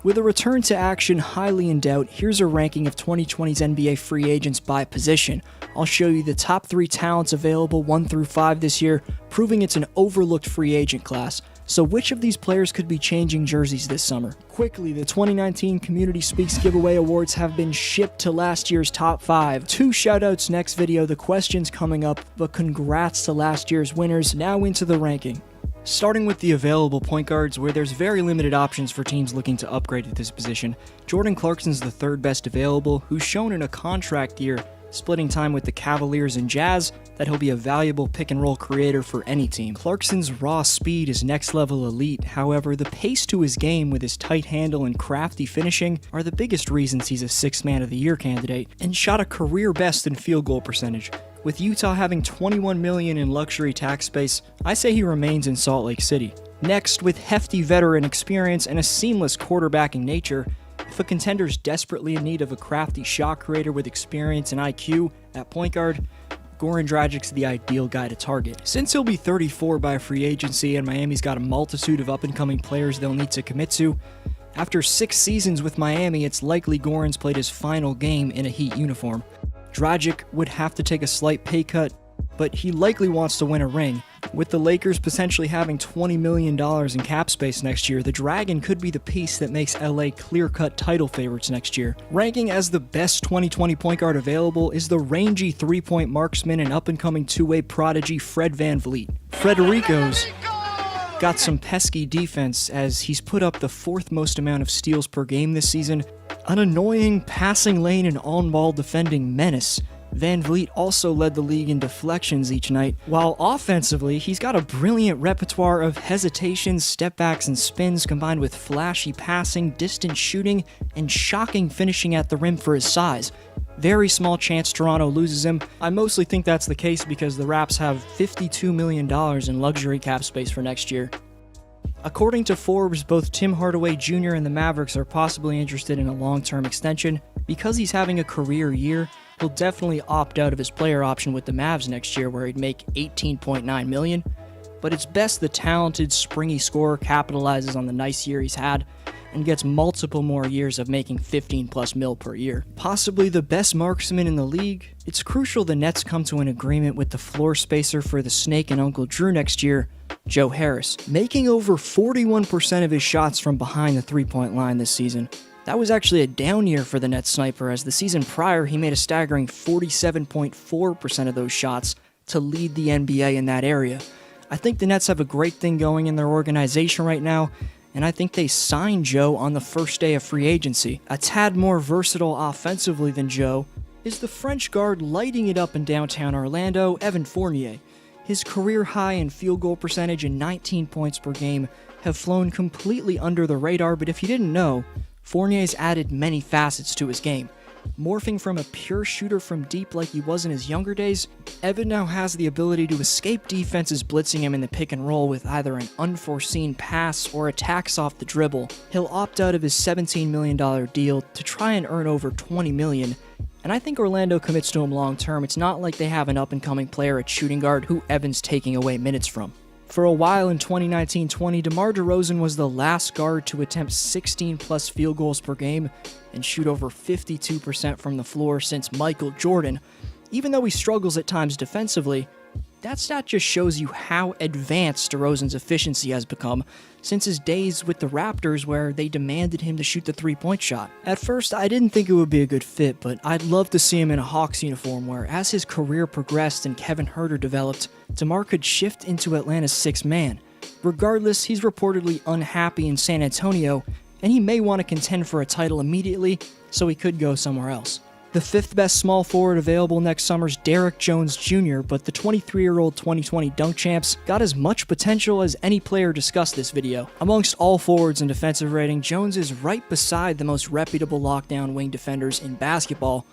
With a return to action highly in doubt, here's a ranking of 2020's NBA free agents by position. I'll show you the top 3 talents available 1 through 5 this year, proving it's an overlooked free agent class. So which of these players could be changing jerseys this summer? Quickly, the 2019 Community Speaks Giveaway Awards have been shipped to last year's top 5. 2 shoutouts next video, the questions coming up, but congrats to last year's winners. Now into the ranking. Starting with the available point guards, where there's very limited options for teams looking to upgrade at this position. Jordan Clarkson's the 3rd best available, who's shown in a contract year, splitting time with the Cavaliers and Jazz, that he'll be a valuable pick-and-roll creator for any team. Clarkson's raw speed is next-level elite, however, the pace to his game with his tight handle and crafty finishing are the biggest reasons he's a 6th Man of the Year candidate, and shot a career best in field goal percentage. With Utah having $21 million in luxury tax space, I say he remains in Salt Lake City. Next, with hefty veteran experience and a seamless quarterbacking nature, if a contender's desperately in need of a crafty shot creator with experience and IQ at point guard, Goran Dragic's the ideal guy to target. Since he'll be 34 by free agency and Miami's got a multitude of up-and-coming players they'll need to commit to, after 6 seasons with Miami, it's likely Goran's played his final game in a Heat uniform. Dragic would have to take a slight pay cut, but he likely wants to win a ring. With the Lakers potentially having $20 million in cap space next year, the Dragon could be the piece that makes LA clear-cut title favorites next year. Ranking as the best 2020 point guard available is the rangy 3-point marksman and up-and-coming two-way prodigy Fred VanVleet. Frederico's got some pesky defense as he's put up the 4th most amount of steals per game this season, an annoying passing lane and on-ball defending menace. VanVleet also led the league in deflections each night, while offensively, he's got a brilliant repertoire of hesitations, stepbacks, and spins combined with flashy passing, distant shooting, and shocking finishing at the rim for his size. Very small chance Toronto loses him. I mostly think that's the case because the Raps have $52 million in luxury cap space for next year. According to Forbes, both Tim Hardaway Jr. and the Mavericks are possibly interested in a long-term extension. Because he's having a career year, he'll definitely opt out of his player option with the Mavs next year where he'd make $18.9 million. But it's best the talented, springy scorer capitalizes on the nice year he's had and gets multiple more years of making 15+ mil per year. Possibly the best marksman in the league, it's crucial the Nets come to an agreement with the floor spacer for the Snake and Uncle Drew next year, Joe Harris, making over 41% of his shots from behind the 3-point line this season. That was actually a down year for the Nets sniper, as the season prior he made a staggering 47.4% of those shots to lead the NBA in that area. I think the Nets have a great thing going in their organization right now, and I think they signed Joe on the first day of free agency. A tad more versatile offensively than Joe is the French guard lighting it up in downtown Orlando, Evan Fournier. His career high in field goal percentage and 19 points per game have flown completely under the radar, but if you didn't know, Fournier's added many facets to his game. Morphing from a pure shooter from deep like he was in his younger days, Evan now has the ability to escape defenses blitzing him in the pick and roll with either an unforeseen pass or attacks off the dribble. He'll opt out of his $17 million deal to try and earn over $20 million, and I think Orlando commits to him long term. It's not like they have an up-and-coming player at shooting guard who Evan's taking away minutes from. For a while in 2019-20, DeMar DeRozan was the last guard to attempt 16+ field goals per game and shoot over 52% from the floor since Michael Jordan. Even though he struggles at times defensively, that stat just shows you how advanced DeRozan's efficiency has become since his days with the Raptors where they demanded him to shoot the 3-point shot. At first, I didn't think it would be a good fit, but I'd love to see him in a Hawks uniform where, as his career progressed and Kevin Huerter developed, DeMar could shift into Atlanta's 6th man. Regardless, he's reportedly unhappy in San Antonio, and he may want to contend for a title immediately, so he could go somewhere else. The 5th best small forward available next summer's Derrick Jones Jr., but the 23-year-old 2020 dunk champs got as much potential as any player discussed this video. Amongst all forwards in defensive rating, Jones is right beside the most reputable lockdown wing defenders in basketball,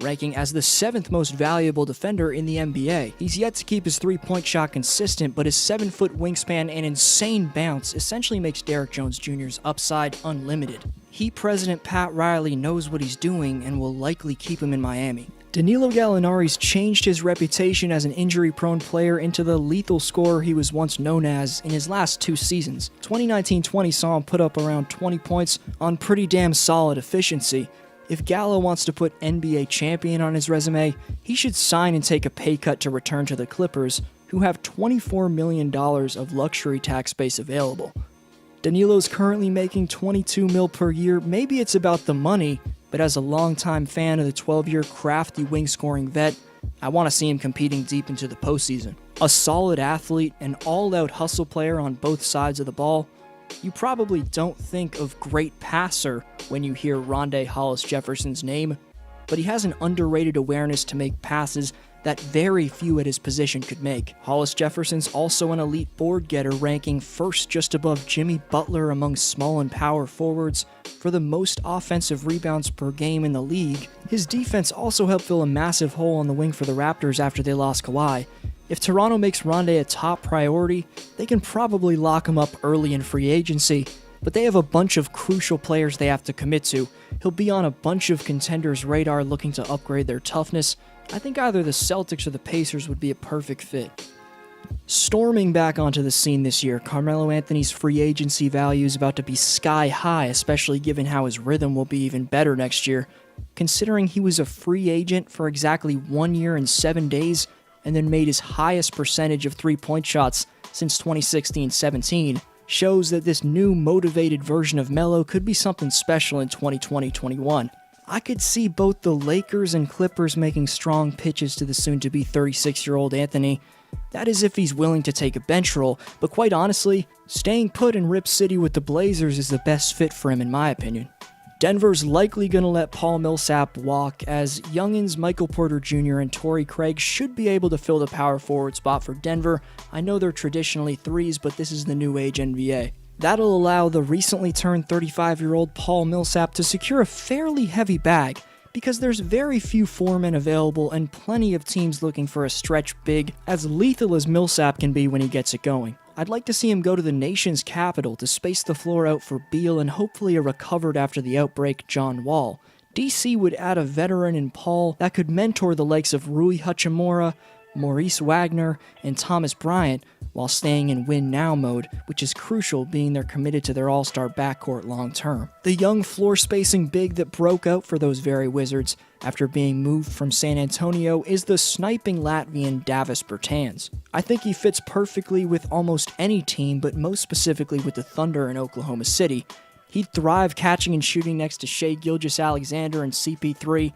ranking as the 7th most valuable defender in the NBA. He's yet to keep his 3-point shot consistent, but his 7-foot wingspan and insane bounce essentially makes Derrick Jones Jr.'s upside unlimited. Heat president Pat Riley knows what he's doing and will likely keep him in Miami. Danilo Gallinari's changed his reputation as an injury-prone player into the lethal scorer he was once known as in his last 2 seasons. 2019-20 saw him put up around 20 points on pretty damn solid efficiency. If Gallo wants to put NBA champion on his resume, he should sign and take a pay cut to return to the Clippers, who have $24 million of luxury tax space available. Danilo's currently making $22 million per year. Maybe it's about the money, but as a longtime fan of the 12-year crafty wing-scoring vet, I want to see him competing deep into the postseason. A solid athlete, an all-out hustle player on both sides of the ball. You probably don't think of great passer when you hear Rondae Hollis-Jefferson's name, but he has an underrated awareness to make passes that very few at his position could make. Hollis-Jefferson's also an elite board getter, ranking first just above Jimmy Butler among small and power forwards for the most offensive rebounds per game in the league. His defense also helped fill a massive hole on the wing for the Raptors after they lost Kawhi. If Toronto makes Rondae a top priority, they can probably lock him up early in free agency, but they have a bunch of crucial players they have to commit to. He'll be on a bunch of contenders' radar looking to upgrade their toughness. I think either the Celtics or the Pacers would be a perfect fit. Storming back onto the scene this year, Carmelo Anthony's free agency value is about to be sky high, especially given how his rhythm will be even better next year. Considering he was a free agent for exactly 1 year and 7 days, and then made his highest percentage of three-point shots since 2016-17, shows that this new motivated version of Melo could be something special in 2020-21. I could see both the Lakers and Clippers making strong pitches to the soon-to-be 36-year-old Anthony. That is if he's willing to take a bench role, but quite honestly, staying put in Rip City with the Blazers is the best fit for him in my opinion. Denver's likely going to let Paul Millsap walk, as youngins Michael Porter Jr. and Torrey Craig should be able to fill the power forward spot for Denver. I know they're traditionally threes, but this is the new age NBA. That'll allow the recently turned 35-year-old Paul Millsap to secure a fairly heavy bag, because there's very few foremen available and plenty of teams looking for a stretch big as lethal as Millsap can be when he gets it going. I'd like to see him go to the nation's capital to space the floor out for Beal and hopefully a recovered after the outbreak John Wall. DC would add a veteran in Paul that could mentor the likes of Rui Hachimura, Maurice Wagner, and Thomas Bryant, while staying in win-now mode, which is crucial being they're committed to their all-star backcourt long-term. The young floor-spacing big that broke out for those very Wizards after being moved from San Antonio is the sniping Latvian Davis Bertans. I think he fits perfectly with almost any team, but most specifically with the Thunder in Oklahoma City. He'd thrive catching and shooting next to Shai Gilgeous-Alexander and CP3,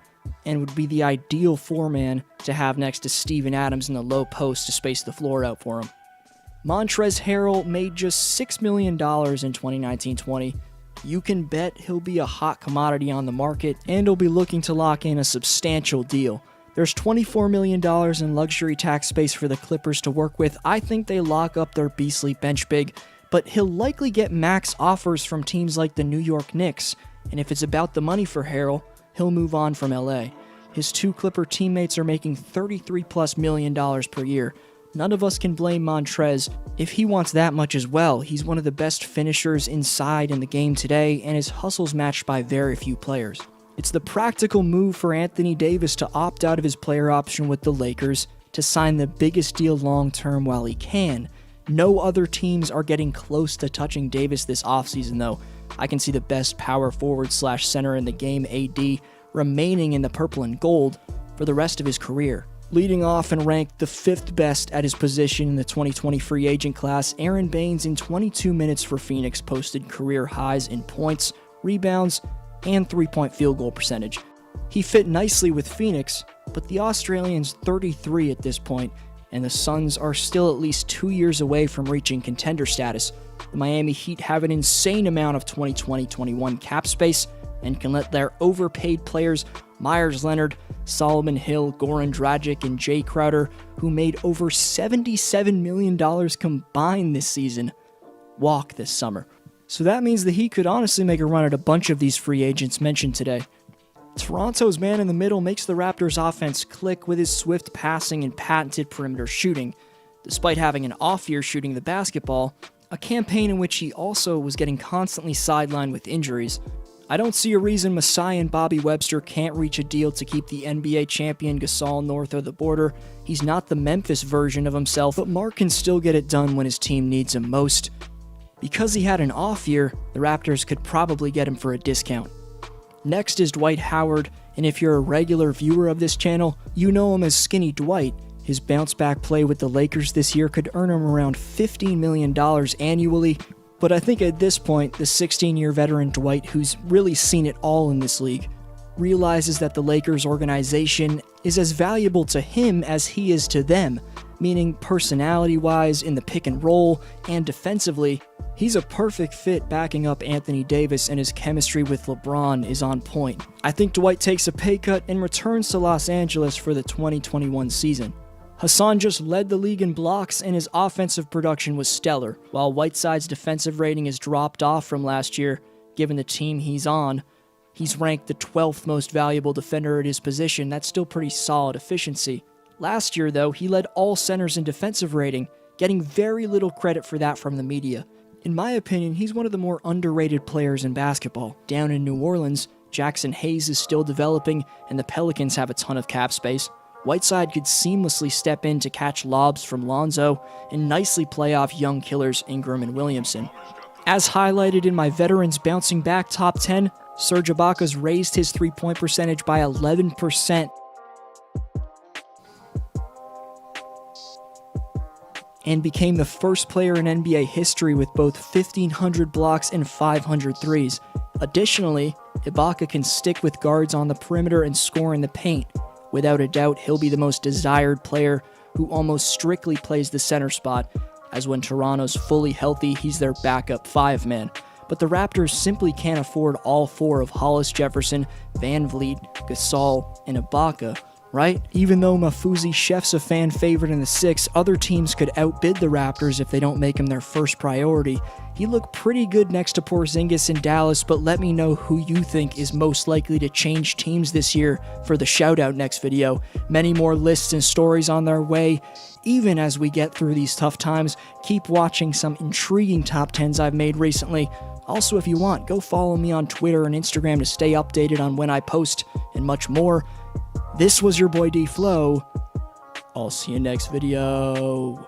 and would be the ideal four-man to have next to Steven Adams in the low post to space the floor out for him. Montrezl Harrell made just $6 million in 2019-20. You can bet he'll be a hot commodity on the market, and he'll be looking to lock in a substantial deal. There's $24 million in luxury tax space for the Clippers to work with. I think they lock up their beastly bench big, but he'll likely get max offers from teams like the New York Knicks, and if it's about the money for Harrell, he'll move on from LA. His 2 Clipper teammates are making $33+ million per year. None of us can blame Montrez if he wants that much as well. He's one of the best finishers inside in the game today, and his hustle's matched by very few players. It's the practical move for Anthony Davis to opt out of his player option with the Lakers to sign the biggest deal long-term while he can. No other teams are getting close to touching Davis this offseason though. I can see the best power forward / center in the game, AD, remaining in the purple and gold for the rest of his career. Leading off and ranked the 5th best at his position in the 2020 free agent class, Aaron Baines in 22 minutes for Phoenix posted career highs in points, rebounds, and three-point field goal percentage. He fit nicely with Phoenix, but the Australian's 33 at this point, and the Suns are still at least 2 years away from reaching contender status. The Miami Heat have an insane amount of 2020-21 cap space and can let their overpaid players Myers Leonard, Solomon Hill, Goran Dragic, and Jay Crowder, who made over $77 million combined this season, walk this summer. So that means the Heat could honestly make a run at a bunch of these free agents mentioned today. Toronto's man in the middle makes the Raptors' offense click with his swift passing and patented perimeter shooting. Despite having an off year shooting the basketball, a campaign in which he also was getting constantly sidelined with injuries, I don't see a reason Masai and Bobby Webster can't reach a deal to keep the NBA champion Gasol north of the border. He's not the Memphis version of himself, but Mark can still get it done when his team needs him most. Because he had an off year, the Raptors could probably get him for a discount. Next is Dwight Howard, and if you're a regular viewer of this channel, you know him as Skinny Dwight. His bounce-back play with the Lakers this year could earn him around $15 million annually, but I think at this point, the 16-year veteran Dwight, who's really seen it all in this league, realizes that the Lakers organization is as valuable to him as he is to them, meaning personality-wise, in the pick and roll, and defensively. He's a perfect fit backing up Anthony Davis, and his chemistry with LeBron is on point. I think Dwight takes a pay cut and returns to Los Angeles for the 2021 season. Hassan just led the league in blocks, and his offensive production was stellar. While Whiteside's defensive rating has dropped off from last year, given the team he's on, he's ranked the 12th most valuable defender at his position. That's still pretty solid efficiency. Last year, though, he led all centers in defensive rating, getting very little credit for that from the media. In my opinion, he's one of the more underrated players in basketball. Down in New Orleans, Jackson Hayes is still developing, and the Pelicans have a ton of cap space. Whiteside could seamlessly step in to catch lobs from Lonzo and nicely play off young killers Ingram and Williamson. As highlighted in my Veterans Bouncing Back Top 10, Serge Ibaka's raised his three-point percentage by 11% and became the first player in NBA history with both 1,500 blocks and 500 threes. Additionally, Ibaka can stick with guards on the perimeter and score in the paint. Without a doubt, he'll be the most desired player who almost strictly plays the center spot, as when Toronto's fully healthy, he's their backup five-man. But the Raptors simply can't afford all four of Hollis Jefferson, Van Vliet, Gasol, and Ibaka, right? Even though Mafuzi Chef's a fan favorite in the six, other teams could outbid the Raptors if they don't make him their first priority. He looked pretty good next to Porzingis in Dallas, but let me know who you think is most likely to change teams this year for the shoutout next video. Many more lists and stories on their way. Even as we get through these tough times, keep watching some intriguing top 10s I've made recently. Also, if you want, go follow me on Twitter and Instagram to stay updated on when I post and much more. This was your boy D Flow. I'll see you next video.